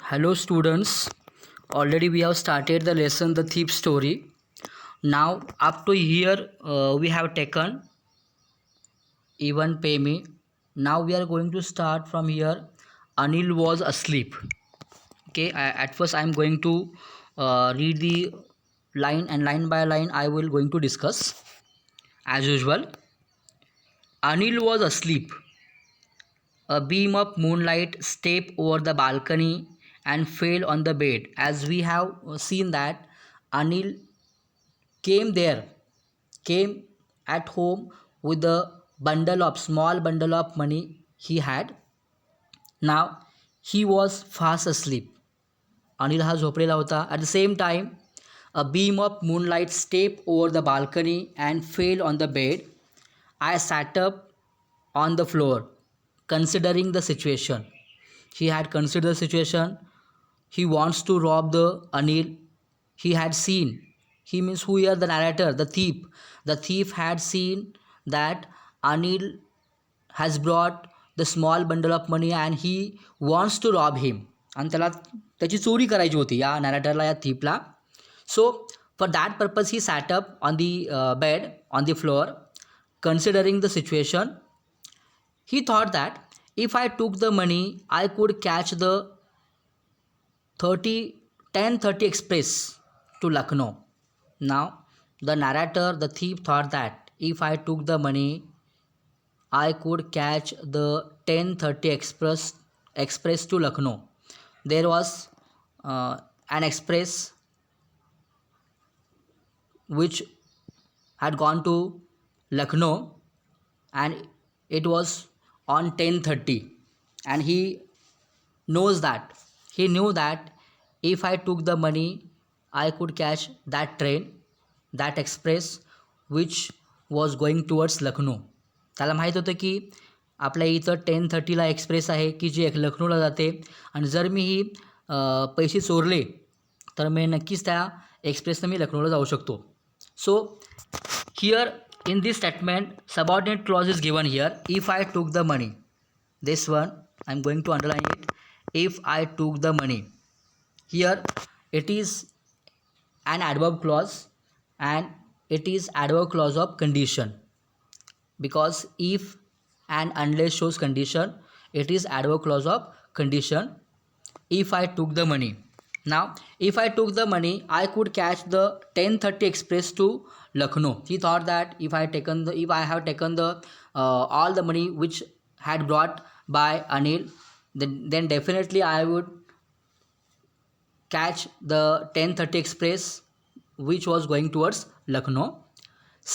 Hello students, already we have started the lesson The Thief Story. Now up to here we have taken Even Pay Me. Now we are going to start from here. Anil was asleep. Okay, at first I am going to read the line, and line by line I will going to discuss as usual. Anil was asleep. A beam of moonlight stepped over the balcony and fell on the bed. As we have seen that Anil came there, came at home with a small bundle of money he had. Now he was fast asleep. Anil हा झोपलेला होता. At the same time, a beam of moonlight stepped over the balcony and fell on the bed. I sat up on the floor, considering the situation. He had considered the situation. He wants to rob the Anil. He had seen. He means who here? The narrator, the thief. The thief had seen that Anil has brought the small bundle of money and he wants to rob him. आणि त्याला त्याची चोरी करायची होती या नॅरेटरला, या थीपला. So for that purpose he sat up on the bed, on the floor, considering the situation. He thought that if I took the money, I could catch the 10:30 express to Lucknow. Now, the narrator, the thief, thought that if I took the money, I could catch the 10:30 express to Lucknow. There was an express which had gone to Lucknow, and it was on 10:30, and he knew that if I took the money, I could catch that train, that express which was going towards Lucknow. त्याला माहीत होतं की आपल्या इथं 10:30ला express आहे की जी लखनौला जाते, आणि जर मी ही पैसे चोरले तर मी नक्कीच त्या एक्सप्रेसनं मी लखनौला जाऊ शकतो. So here in this statement, subordinate clause is given here. If I took the money, this one I'm going to underline it. If I took the money, here it is an adverb clause, and it is adverb clause of condition, because if and unless shows condition, it is adverb clause of condition. If I took the money. Now if I took the money, I could catch the 10:30 express to Lucknow. He thought that if I have taken the all the money which had brought by Anil, then definitely I would catch the 10:30 express which was going towards Lucknow.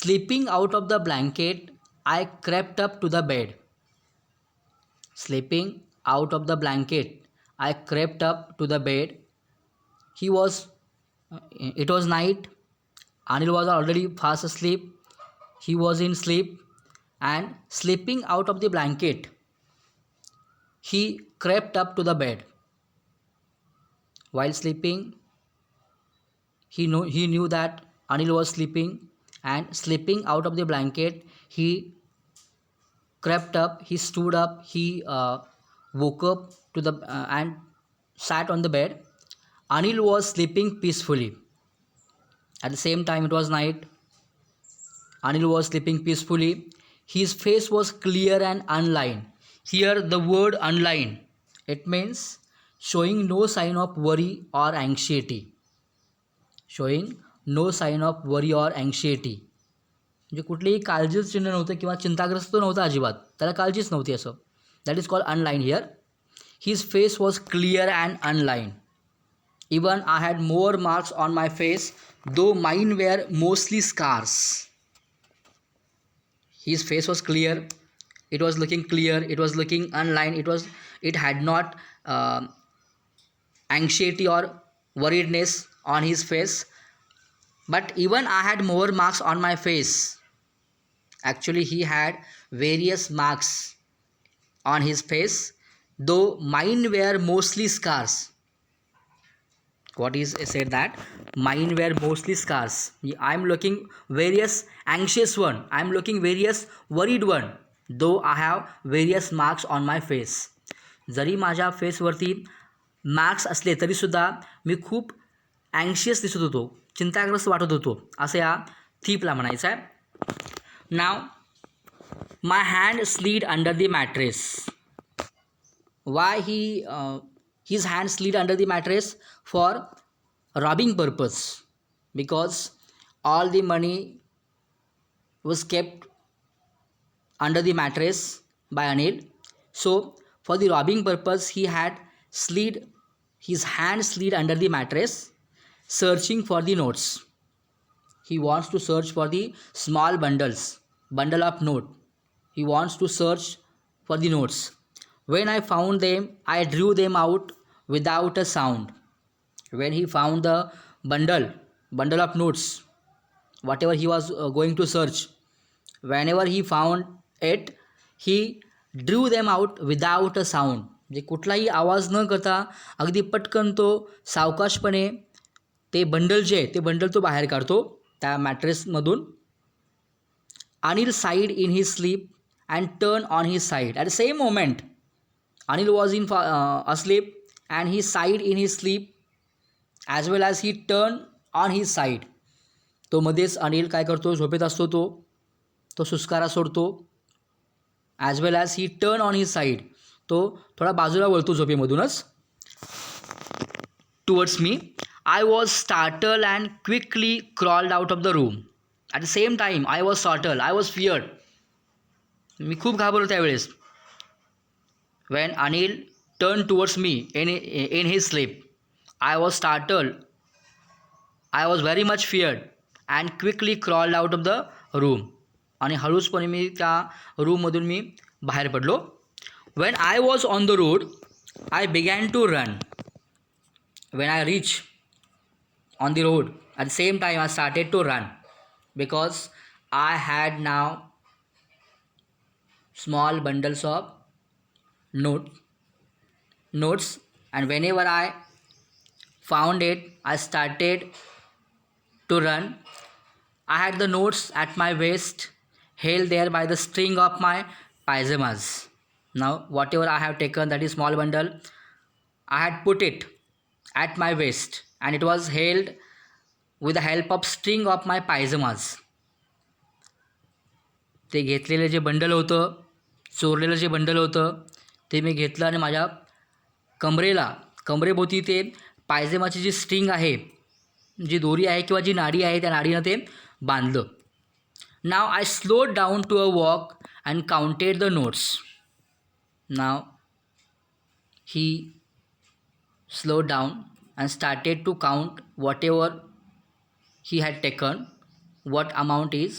Sleeping out of the blanket, I crept up to the bed. Sleeping out of the blanket, I crept up to the bed. It was night. Anil was already fast asleep. He was in sleep, and sleeping out of the blanket, he crept up to the bed. While sleeping, he knew that Anil was sleeping, and sleeping out of the blanket, he crept up, he stood up, he woke up to the and sat on the bed. Anil was sleeping peacefully. At the same time, it was night. Anil was sleeping peacefully. His face was clear and unlined. Here the word unlined, it means showing no sign of worry or anxiety. Showing no sign of worry or anxiety. म्हणजे कुठलीही काळजीच चिन्ह नव्हतं किंवा चिंताग्रस्त नव्हता अजिबात, त्याला काळजीच नव्हती असं. That is called online here. His face was clear and online. Even I had more marks on my face, though mine were mostly scars. His face was clear. It was looking clear. It was looking unlined. It had not anxiety or worriedness on his face. But even I had more marks on my face. Actually, he had various marks on his face, though mine were mostly scars. What is said that mine were mostly scars. I am looking various anxious one, I am looking various worried one, though I have various marks on my face. जरी माझ्या फेसवरती marks असले तरीसुद्धा मी खूप अँशियस दिसत होतो, चिंताग्रस्त वाटत होतो, असं या थीपला म्हणायचं आहे. Now my hand slid under the mattress. Why his hand slid under the mattress? For robbing purpose, because all the money was kept under the mattress by Anil. So for the robbing purpose he had his hand slid under the mattress, searching for the notes. He wants to search for the small bundle of note. He wants to search for the notes. When I found them, I drew them out without a sound. When he found the bundle of notes, whatever he was going to search, whenever he found it, he drew them out without a sound. म्हणजे कुठलाही आवाज न करता अगदी पटकन तो सावकाशपणे ते bundle जे आहे ते बंडल तो बाहेर काढतो त्या मॅट्रेसमधून. Anil sighed in his sleep and turned on his side. At the same moment, Anil was asleep and he sighed in his sleep as well as he turned on his side. तो मध्येच अनिल काय करतो, झोपेत असतो तो सुस्कारा सोडतो. As well as he turn on his side, तो थोडा बाजूला वळतो झोपेमधूनच. Towards me. I was startle and quickly crawled out of the room. At the same time I was startle, I was feared. मी खूप घाबरलो त्यावेळेस. When Anil turned towards me in his sleep, I was startled. I was very much feared and quickly crawled out of the room. आणि हळूचपणे मी त्या रूममधून मी बाहेर पडलो. When I was on the road, I began to run. When I reached on the road, at the same time I started to run because I had now small bundles of notes, and whenever I found it, I started to run. I had the notes at my waist, held there by the string of my pyjamas. Now whatever I have taken, that is small bundle, I had put it at my waist and it was held with the help of string of my pyjamas. ते घेतलेलं जे bundle होतं, चोरलेलं जे bundle होतं ते मी घेतलं आणि माझ्या कमरेभोवती ते पायजेमाची जी string आहे, जी दोरी आहे किंवा जी नाडी आहे, त्या नाडीनं ते बांधलं. Now I slowed down to a walk and counted the notes. Now he slowed down and started to count whatever he had taken, what amount is,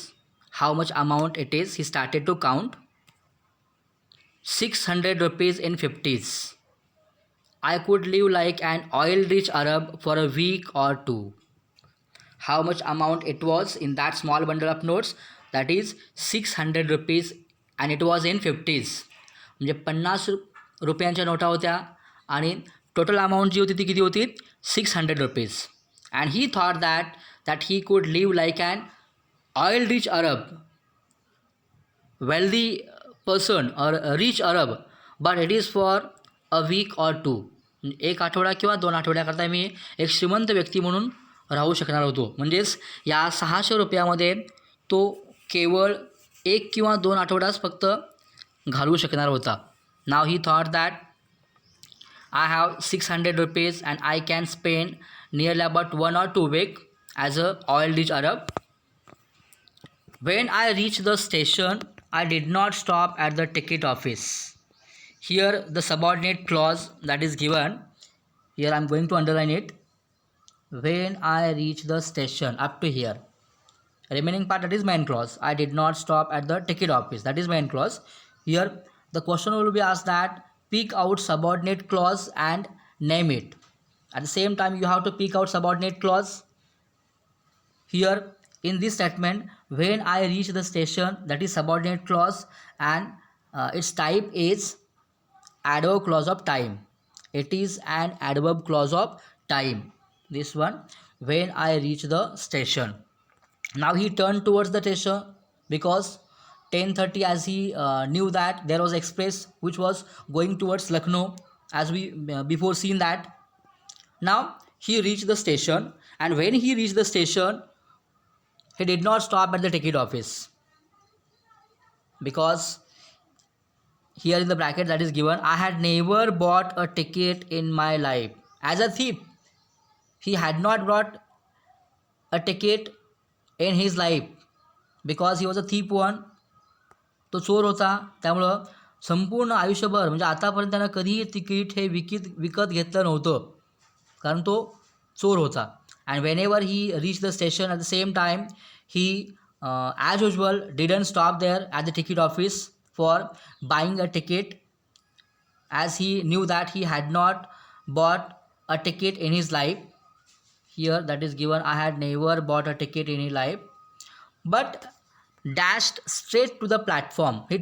how much amount it is. He started to count. 600 rupees in 50s. I could live like an oil-rich Arab for a week or two. How much amount it was in that small bundle of notes? That is 600 rupees and it was in 50s. म्हणजे 50 रुपयांच्या NOTA होत्या आणि total amount जी होती ती किती होती, 600 rupees. And he thought that he could live like an oil-rich Arab, wealthy person or a rich Arab, but it is for a week or two. एक आठवडा किंवा 2 आठवड्याकरता मी एक श्रीमंत व्यक्ती म्हणून राहू शकणार होतो. म्हणजेच या 600 रुपयामध्ये तो केवळ 1 किंवा 2 आठवडाच फक्त घालवू शकणार होता. Now he thought that I have 600 rupees and I can spend nearly about 1 or 2 weeks as a oil-rich Arab. When I reached the station, I did not stop at the ticket office. Here the subordinate clause that is given, here I am going to underline it. When I reached the station, up to here. Remaining part, that is main clause. I did not stop at the ticket office, that is main clause. Here the question will be asked that pick out subordinate clause and name it. At the same time you have to pick out subordinate clause. Here in this statement, when I reach the station, that is subordinate clause and its type is adverb clause of time. It is an adverb clause of time, this one. When I reach the station. Now he turned towards the station because 10:30, as he knew that there was express which was going towards Lucknow, as we before seen that. Now he reached the station, and when he reached the station, he did not stop at the ticket office, because here in the bracket that is given, I had never bought a ticket in my life. As a thief, he had not bought a ticket in his life because he was a thief one. तो चोर होता, त्यामुळं संपूर्ण आयुष्यभर म्हणजे आतापर्यंत त्यानं कधीही तिकीट हे विकत घेतलं नव्हतं, कारण तो चोर होता. And whenever he reach the station at the same time he as usual didn't stop there at the ticket office for buying a ticket, as he knew that he had not bought a ticket in his life. Here that is given, I had never bought a ticket in his life, but dashed straight to the platform. He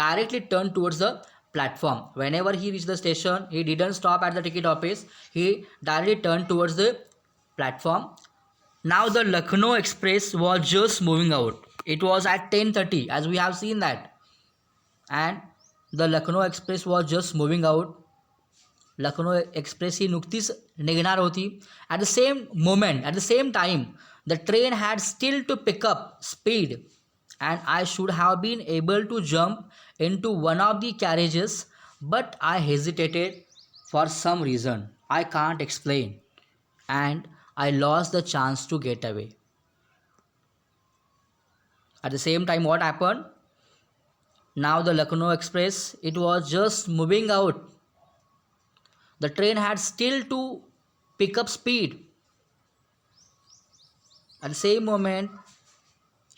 directly turned towards the platform. Whenever he reached the station, he didn't stop at the ticket office, he directly turned towards the platform. Now the Lucknow Express was just moving out. It was at 10:30, as we have seen that, and the Lucknow Express was just moving out. Lucknow Express ही नुकतीच निघणार होती. At the same moment, at the same time, the train had still to pick up speed, and I should have been able to jump into one of the carriages, but I hesitated for some reason I can't explain, and I lost the chance to get away. At the same time, what happened? Now the Lucknow Express, it was just moving out. The train had still to pick up speed. At the same moment,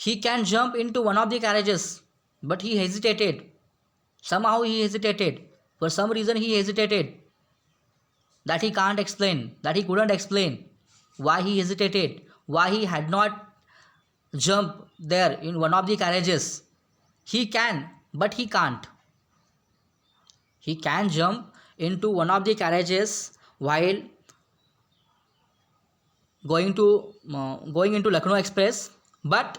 he can jump into one of the carriages, but he hesitated. Somehow he hesitated. For some reason he hesitated. That he can't explain. That he couldn't explain. Why he hesitated. Why he had not jumped there in one of the carriages. He can, but he can't. He can jump into one of the carriages while going into Lucknow Express, but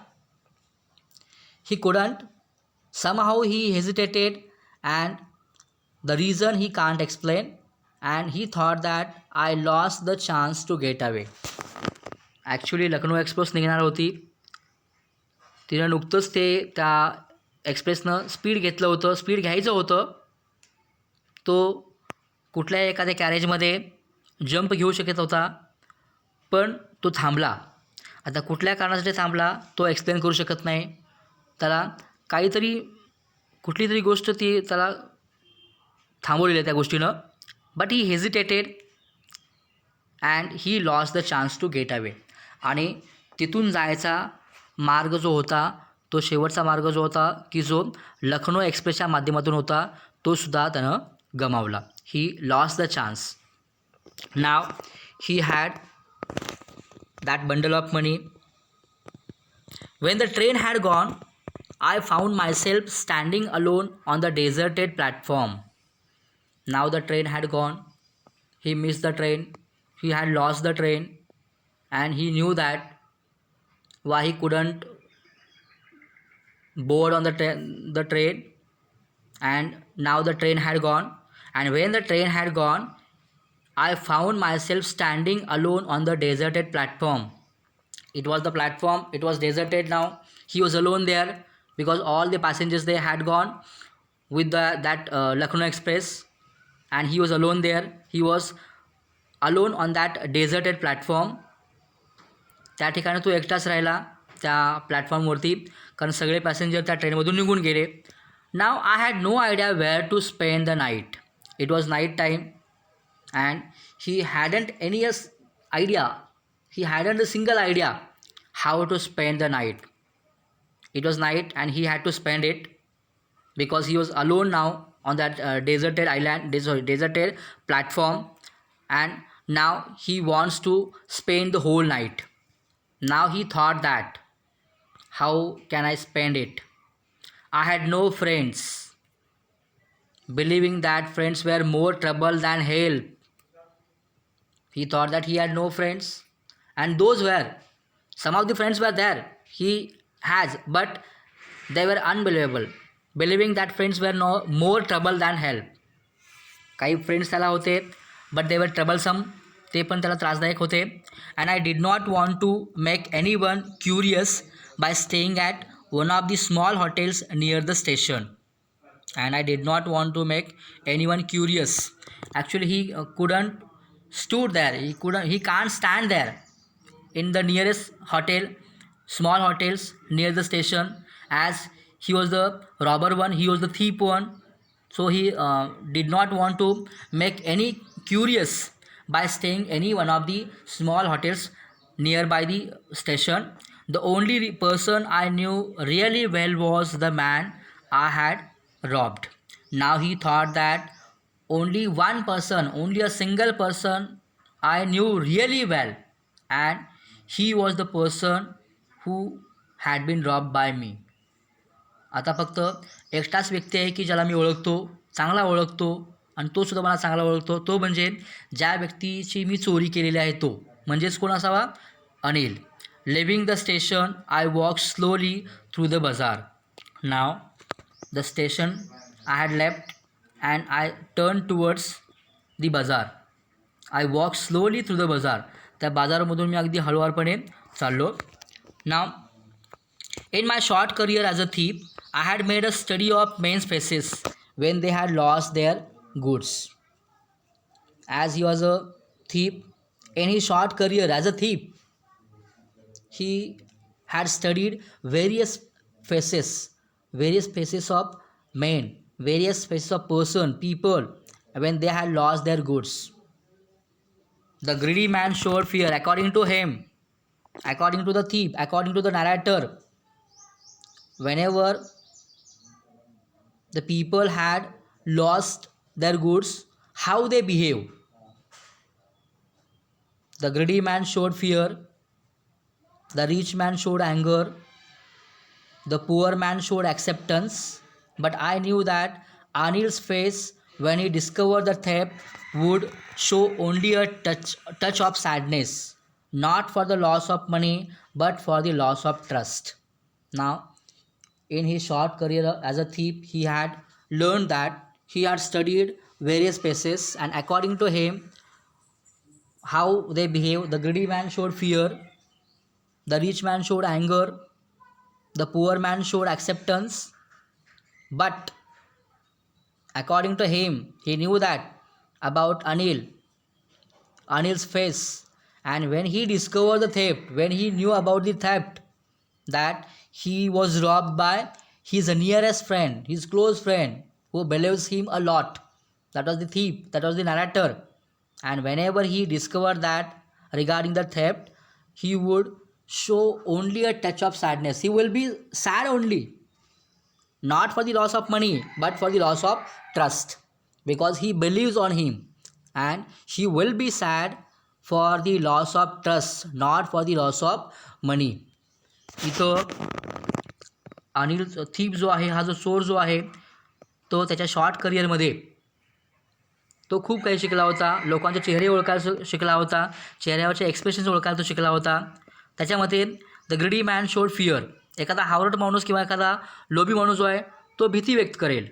he couldn't. Somehow he hesitated, and the reason he can't explain, and he thought that I lost the chance to get away. Actually Lucknow Express निघणार होती. तिनं नुकतंच त्या एक्सप्रेसनं speed घेतलं होतं, speed घ्यायचं होतं. तो कुठल्याही एखाद्या कॅरेजमध्ये जंप घेऊ शकत होता, पण तो थांबला. आता कुठल्या कारणासाठी थांबला तो एक्सप्लेन करू शकत नाही. त्याला कुठली तरी गोष्ट ती त्याला थांबवलेली आहे त्या गोष्टीनं. But he hesitated and he lost the chance to get away. आणि तिथून जायचा मार्ग जो होता, तो शेवटचा मार्ग जो होता की जो लखनौ एक्सप्रेसच्या माध्यमातून होता, तो सुद्धा त्यानं गमावला. He lost the chance. Now he had that bundle of money. When the train had gone, I found myself standing alone on the deserted platform. Now the train had gone. He missed the train. He had lost the train, and he knew that why he couldn't board on the train. And now the train had gone. And when the train had gone, I found myself standing alone on the deserted platform. It was the platform, it was deserted now. He was alone there because all the passengers they had gone with that Lucknow Express, and he was alone there. He was alone on that deserted platform. त्या ठिकाणी तो एकटाच राहिला त्या प्लॅटफॉर्मवरती, कारण सगळे passenger त्या ट्रेनमधून निघून गेले. Now I had no idea where to spend the night. It was night time and he hadn't any idea. He hadn't a single idea how to spend the night. It was night and he had to spend it because he was alone now on that deserted platform, and now he wants to spend the whole night. Now he thought that how can I spend it? I had no friends, believing that friends were more trouble than help. He thought that he had no friends, and those were, some of the friends were there he has, but they were unbelievable, believing that friends were more trouble than help. काही friends त्याला होते but they were troublesome, ते पण त्याला त्रासदायक होते. And I did not want to make anyone curious by staying at one of the small hotels near the station. And I did not want to make anyone curious. Actually, he couldn't stood there. He can't stand there in the nearest hotel, small hotels near the station, as he was the robber one. He was the thief one. So he did not want to make any curious by staying any one of the small hotels nearby the station. The only person I knew really well was the man I had robbed. Now he thought that only one person, only a single person I knew really well, and he was the person who had been robbed by me. आता फक्त एकटाच व्यक्ती आहे की ज्याला मी ओळखतो, चांगला ओळखतो, आणि तो सुद्धा मला चांगला ओळखतो. तो म्हणजे ज्या व्यक्तीची मी चोरी केलेली आहे तो, म्हणजेच कोण असावा? Anil. Living the station I walk slowly through the बाजार. नाव the station I had left and I turned towards the bazaar. I walked slowly through the bazaar. त्या बाजारामधून मी अगदी हळूवारपणे चाललो. Now, in my short career as a thief, I had made a study of men's faces when they had lost their goods. As he was a thief, in his short career as a thief, he had studied various faces of men, various faces of people when they had lost their goods. The greedy man showed fear. According to him, according to the thief, according to the narrator, whenever the people had lost their goods, how they behave. The greedy man showed fear, the rich man showed anger, the poor man showed acceptance. But I knew that Anil's face when he discovered the theft would show only a touch of sadness, not for the loss of money but for the loss of trust. Now, in his short career as a thief, he had learned that he had studied various faces, and according to him, how they behave. The greedy man showed fear, the rich man showed anger, the poor man showed acceptance. But according to him, he knew that about Anil's face, and when he discovered the theft, when he knew about the theft, that he was robbed by his nearest friend, his close friend, who believes him a lot. That was the thief, that was the narrator. And whenever he discovered that regarding the theft, he would show only a touch of sadness. He will be sad only, not for the loss of money but for the loss of trust, because he believes on him, and he will be sad for the loss of trust, not for the loss of money. इथं Anil thief जो आहे, हा जो चोर जो आहे, तो त्याच्या शॉर्ट करिअरमध्ये तो खूप काही शिकला होता. लोकांचे चेहरे ओळखायला शिकला होता, चेहऱ्यावरचे एक्सप्रेशन्स ओळखायला तो शिकला होता. त्याच्यामध्ये the greedy man showed fear. एखादा हावरट माणूस किंवा एखादा लोभी माणूस जो आहे तो भीती व्यक्त करेल.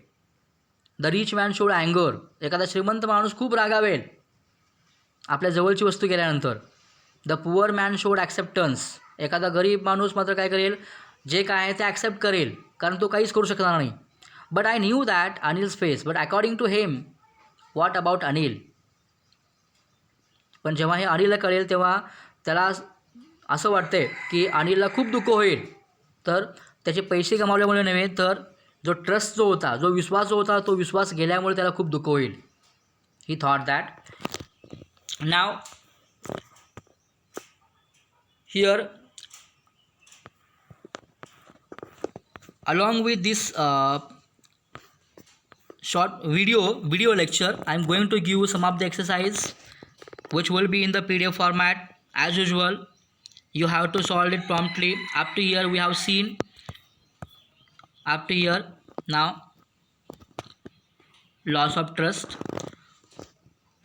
द रिच मॅन शोड अँगर. एखादा श्रीमंत माणूस खूप रागावेल आपल्या जवळची वस्तू गेल्यानंतर. The poor man showed acceptance. एखादा गरीब माणूस मात्र काय करेल, जे काय आहे ते ॲक्सेप्ट करेल, कारण तो काहीच करू शकणार नाही. But I knew that Anil's face. But according to him, what about Anil. पण जेव्हा हे अनिलला कळेल तेव्हा त्याला असं वाटते की अनिलला खूप दुःख होईल. तर त्याचे पैसे गमावल्यामुळे नव्हे, तर जो ट्रस्ट जो होता, जो विश्वास जो होता, तो विश्वास गेल्यामुळे त्याला खूप दुःख होईल. ही thought that. Now here along with this short video lecture, I am going to give you some of the exercise which will be in the PDF format. As usual, you have to solve it promptly. Up to here we have seen, up to here. Now, loss of trust.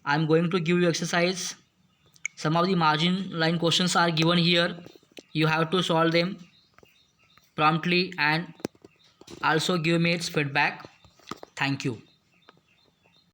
I am going to give you exercise. Some of the margin line questions are given here. You have to solve them promptly and also give me its feedback. Thank you.